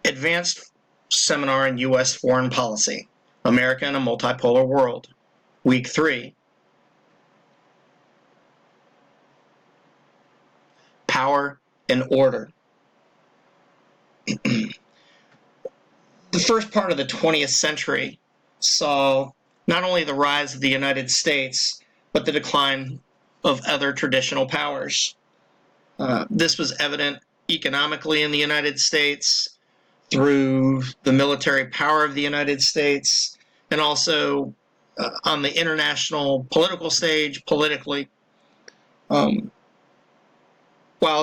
Advanced Seminar in U.S. Foreign Policy, America in a Multipolar World, Week 3. Power and Order. The first part of the 20th century saw not only the rise of the United States, but the decline of other traditional powers. This was evident economically in the United States, through the military power of the United States, and also on the international political stage, politically. While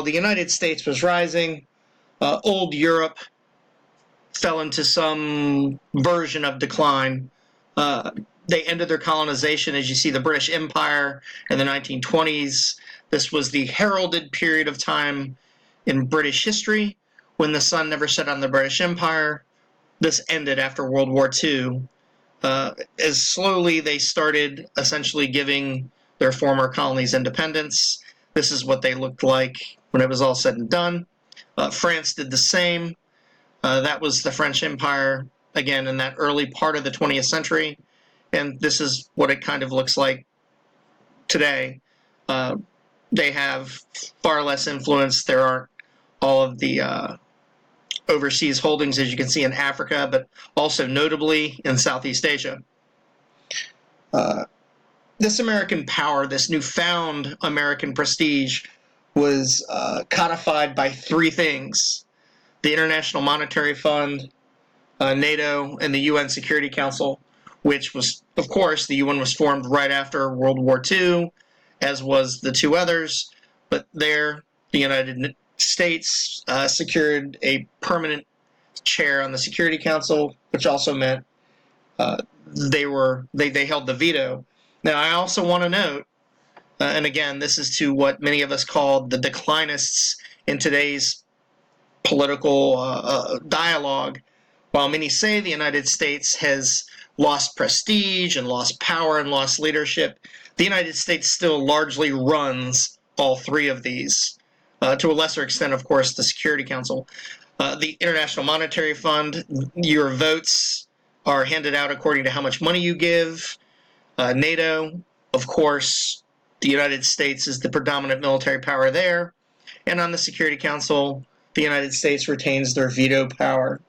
the United States was rising, old Europe fell into some version of decline. They ended their colonization, as you see the British Empire in the 1920s. This was the heralded period of time in British history when the sun never set on the British Empire. This ended after World War II. As slowly they started essentially giving their former colonies independence. This is what they looked like when it was all said and done. France did the same. That was the French Empire, again, in that early part of the 20th century. And this is what it kind of looks like today. They have far less influence. There aren't all of the overseas holdings, as you can see, in Africa, but also notably in Southeast Asia. This American power, this newfound American prestige, was codified by three things: the International Monetary Fund, NATO, and the UN Security Council, which was, of course, the UN was formed right after World War II, as was the two others, but there the United States secured a permanent chair on the Security Council, which also meant they held the veto. Now, I also want to note, and again, this is to what many of us call the declinists in today's political dialogue. While many say the United States has lost prestige and lost power and lost leadership, the United States still largely runs all three of these. To a lesser extent, of course, the Security Council. The International Monetary Fund, your votes are handed out according to how much money you give. NATO, of course, the United States is the predominant military power there. And on the Security Council, the United States retains their veto power.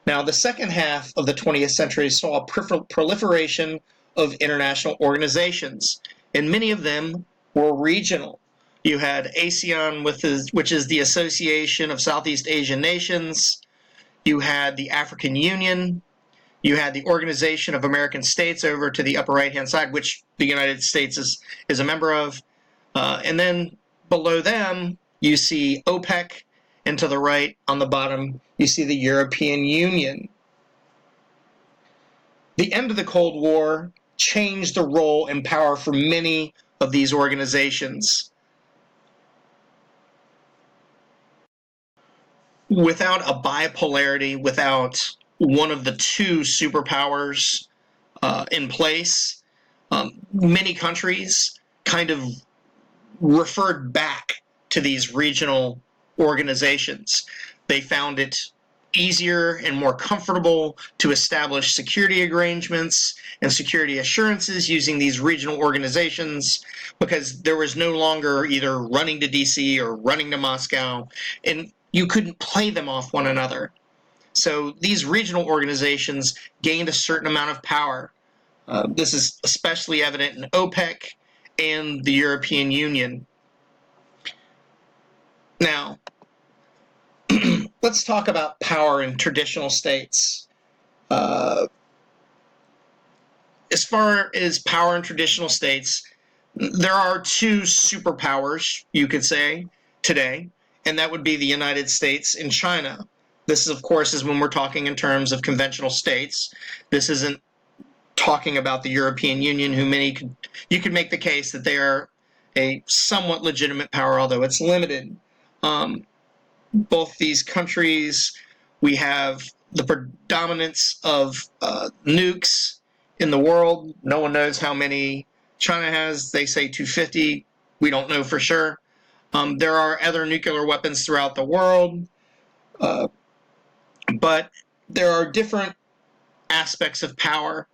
Now, the second half of the 20th century saw a proliferation of international organizations, and many of them were regional. You had ASEAN, which is the Association of Southeast Asian Nations. You had the African Union. You had the Organization of American States over to the upper right-hand side, which the United States is a member of. And then below them, you see OPEC, and to the right on the bottom, you see the European Union. The end of the Cold War changed the role and power for many of these organizations. Without a bipolarity, without one of the two superpowers in place, many countries kind of referred back to these regional organizations. They found it easier and more comfortable to establish security arrangements and security assurances using these regional organizations because there was no longer either running to DC or running to Moscow, and you couldn't play them off one another. So these regional organizations gained a certain amount of power. This is especially evident in OPEC and the European Union. Now, let's talk about power in traditional states. As far as power in traditional states, there are two superpowers, you could say, today, and that would be the United States and China. This, of course, is when we're talking in terms of conventional states. This isn't talking about the European Union, you could make the case that they are a somewhat legitimate power, although it's limited. Both these countries, we have the predominance of nukes in the world. No one knows how many China has. They say 250. We don't know for sure. There are other nuclear weapons throughout the world. But there are different aspects of power.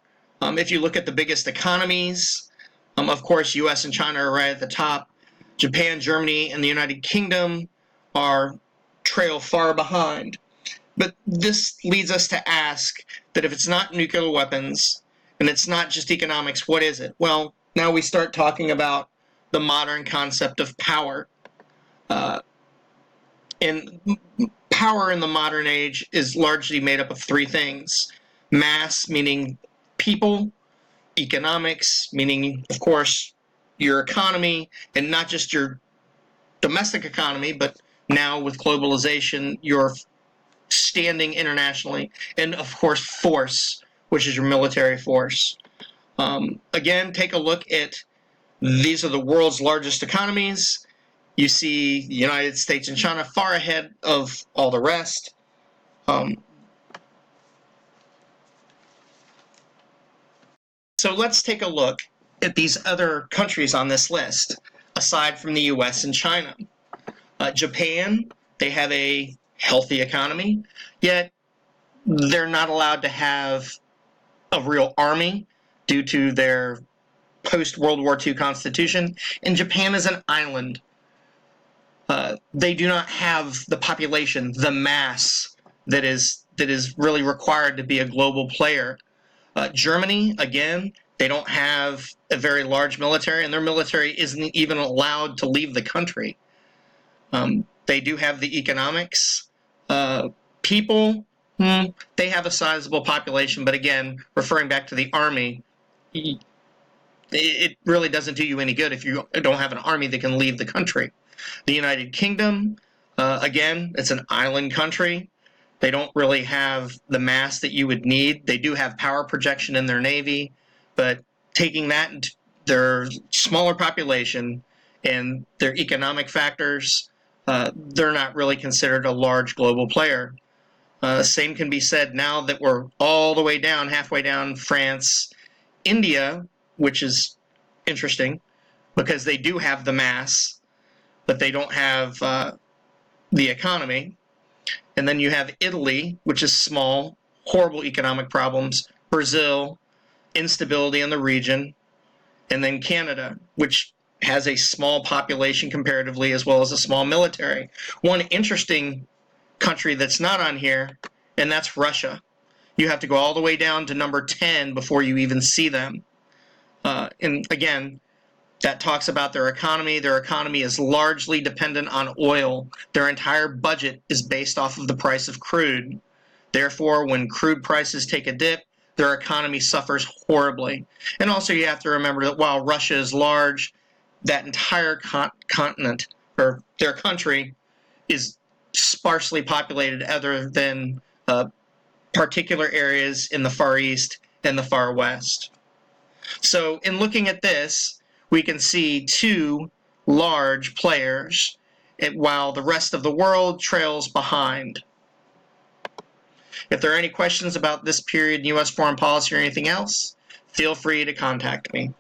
If you look at the biggest economies, of course, U.S. and China are right at the top. Japan, Germany, and the United Kingdom trail far behind. But this leads us to ask that if it's not nuclear weapons and it's not just economics, what is it? Well, now we start talking about the modern concept of power. And power in the modern age is largely made up of three things: mass, meaning people; economics, meaning, of course, your economy, and not just your domestic economy, but now with globalization, your standing internationally; and, of course, force, which is your military force. Again, take a look at these are the world's largest economies. You see the United States and China far ahead of all the rest. So let's take a look at these other countries on this list, aside from the US and China. Japan, they have a healthy economy, yet they're not allowed to have a real army due to their post-World War II constitution, and Japan is an island. They do not have the population, the mass that is really required to be a global player. Germany, again, they don't have a very large military, and their military isn't even allowed to leave the country. They do have the economics. People, they have a sizable population, but again, referring back to the army, it really doesn't do you any good if you don't have an army that can leave the country. The United Kingdom, again, it's an island country. They don't really have the mass that you would need. They do have power projection in their navy, but taking that into their smaller population and their economic factors, they're not really considered a large global player. Same can be said now that we're all the way down, halfway down, France, India, which is interesting because they do have the mass, but they don't have the economy. And then you have Italy, which is small, horrible economic problems, Brazil, instability in the region, and then Canada, which has a small population comparatively as well as a small military. One interesting country that's not on here, and that's Russia. You have to go all the way down to number 10 before you even see them. And again, that talks about their economy. Their economy is largely dependent on oil. Their entire budget is based off of the price of crude. Therefore, when crude prices take a dip, their economy suffers horribly. And also you have to remember that while Russia is large, that entire continent, or their country, is sparsely populated other than particular areas in the Far East and the Far West. So in looking at this, we can see two large players while the rest of the world trails behind. If there are any questions about this period in U.S. foreign policy or anything else, feel free to contact me.